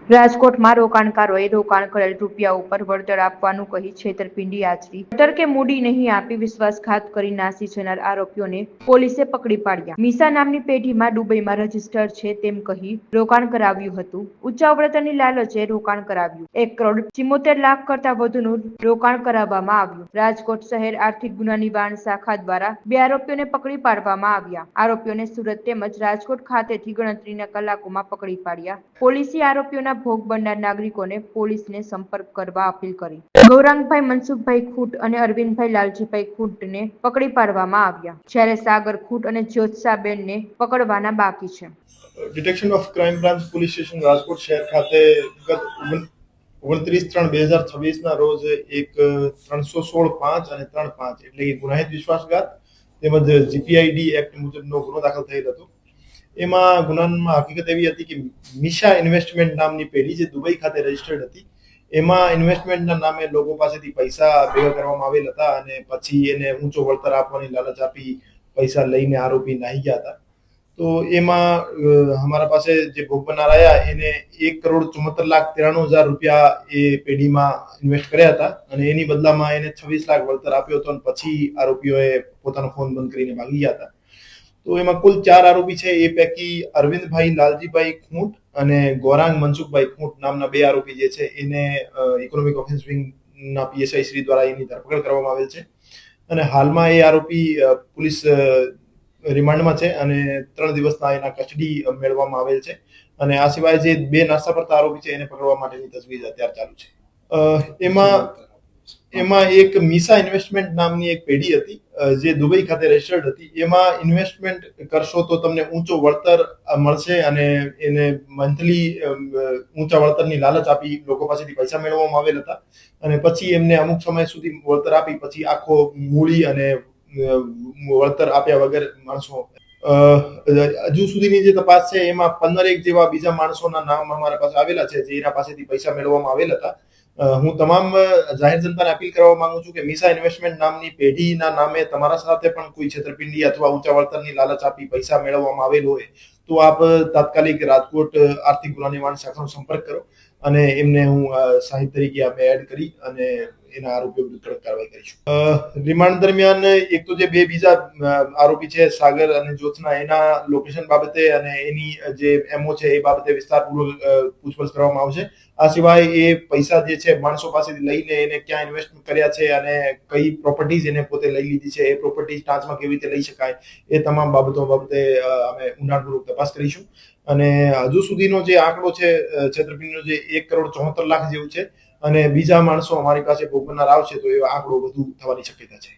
રાજકોટમાં રોકાણકારોએ રોકાણ કરેલ રૂપિયા ઉપર વળતર આપવાનું કહી છેતરપિંડી આચરી વળતર કે મૂડી નહીં આપી વિશ્વાસઘાત કરી નાસી જનાર આરોપીઓને પોલીસે પકડી પાડ્યા। મીસા નામની પેઢીમાં દુબઈમાં રજીસ્ટર છે તેમ કહી રોકાણ કરાવ્યું હતું। ઊંચા વળતરની લાલચે રોકાણ કરાવ્યું। 1,74,00,000 કરતા વધુનું રોકાણ કરાવવામાં આવ્યું। રાજકોટ શહેર આર્થિક ગુના નિવારણ શાખા દ્વારા 2 આરોપીઓને પકડી પાડવામાં આવ્યા। આરોપીઓને સુરત તેમજ રાજકોટ ખાતેથી ગણતરીના કલાકોમાં પકડી પાડ્યા। પોલીસે આરોપીઓના ભોગ બનનાર નાગરિકોને પોલીસને સંપર્ક કરવા અપીલ કરી। ગૌરાંગભાઈ મનસુખભાઈ ખૂંટ અને અરવિંદભાઈ લાલજીભાઈ ખૂંટને પકડી પાડવામાં આવ્યા, જ્યારે સાગર ખૂંટ અને જ્યોત્સાબેનને પકડવાના બાકી છે। Detection of crime branch police station Rajkot શહેર ખાતે ગત 29/3/2026 ના રોજ એક 316(5) અને 3(5) એટલે કે ગુનાહિત વિશ્વાસઘાત તેમજ જીપીઆઈડી એક્ટ મુજબનો ગુનો દાખલ થયેલ હતો। એમાં ગુનામાં હકીકત એવી હતી કે મિશા ઇન્વેસ્ટમેન્ટ નામની પેઢી જે દુબઈ ખાતે રજીસ્ટર્ડ હતી, એમાં ઇન્વેસ્ટમેન્ટના નામે લોકો પાસેથી પૈસા ભેગા કરવામાં આવેલ હતા અને પછી એને ઊંચો વળતર આપવાની લાલચ આપી પૈસા લઈને આરોપી નાહી ગયા હતા। તો એમાં અમારા પાસે જે ભોગ બનનાર આવ્યા એને 1,74,93,000 રૂપિયા એ પેઢીમાં ઇન્વેસ્ટ કર્યા હતા અને એની બદલામાં એને 26 લાખ વળતર આપ્યો હતો અને પછી આરોપીઓએ પોતાનો ફોન બંધ કરીને ભાગી ગયા હતા। તો એમાં કુલ 4 આરોપી છે। એ પૈકી અરવિંદભાઈ લાલજીભાઈ ખૂંટ અને ગૌરાંગ મનસુખભાઈ ખૂંટ નામના 2 આરોપી જે છે એને ઇકોનોમિક ઓફેન્સ વિંગના પીએસઆઈ શ્રી દ્વારા એની ધરપકડ કરવામાં આવેલ છે અને હાલમાં એ આરોપી પોલીસ રિમાન્ડમાં છે અને 3 દિવસના એના કસ્ટડી મેળવવામાં આવેલ છે અને આ સિવાય જે 2 નાસ્તા પડતા આરોપી છે એને પકડવા માટેની તજવીજ અત્યારે ચાલુ છે। એમાં એક મિશા ઇન્વેસ્ટમેન્ટ નામની એક પેઢી હતી જે દુબઈ ખાતે રજીસ્ટર્ડ હતી। એમાં ઇન્વેસ્ટમેન્ટ કરશો તો તમને ઊંચો વળતર મળશે અને એને મંથલી ઊંચા વળતરની લાલચ આપી લોકો પાસેથી પૈસા મેળવવામાં આવેલ હતા અને પછી એમને અમુક સમય સુધી વળતર આપી પછી આખો મૂડી અને વળતર આપ્યા વગર માણસો હજુ સુધીની જે તપાસ છે એમાં 15 જેવા બીજા માણસોના નામ અમારા પાસે આવેલા છે જે એના પાસેથી પૈસા મેળવવામાં આવેલ હતા। હું તમામ જાહેર જનતાને અપીલ કરવા માંગુ છું કે મિશા ઇન્વેસ્ટમેન્ટ નામની પેઢીના નામે તમારા સાથે પણ કોઈ છેતરપિંડી અથવા ઊંચા વળતરની લાલચ આપી પૈસા મેળવવામાં આવેલ હોય તો આપ તાત્કાલિક રાજકોટ આર્થિક ગુના નિવારણ શાખાનો સંપર્ક કરો અને એમને હું સાહિત્ય તરીકે આપણે એડ કરી અને એના આરોપીઓ વિરુદ્ધ કડક કાર્યવાહી કરીશું। રિમાન્ડ દરમિયાન એક તો જે 2 બીજા આરોપી છે સાગર અને જ્યોત્સના એના લોકેશન બાબતે અને એની જે એમઓ છે એ બાબતે વિસ્તારપૂર્વક પૂછપરછ કરવામાં આવશે। આ સિવાય એ પૈસા જે છે માણસો પાસેથી લઈને એને ક્યાં ઇન્વેસ્ટ કર્યા છે અને કઈ પ્રોપર્ટીઝ એને પોતે લઈ લીધી છે, એ પ્રોપર્ટીઝ ટાંચમાં કેવી રીતે લઈ શકાય, એ તમામ બાબતો બાબતે અમે ઊંડાણપૂર્વક તપાસ કરીશું અને હજુ સુધીનો જે આંકડો છે છેતરપિંડીનો જે 1,74,00,000 જેવું છે અને બીજા માણસો અમારી પાસે ભોગ બનનાર આવશે તો એ આંકડો વધુ થવાની શક્યતા છે।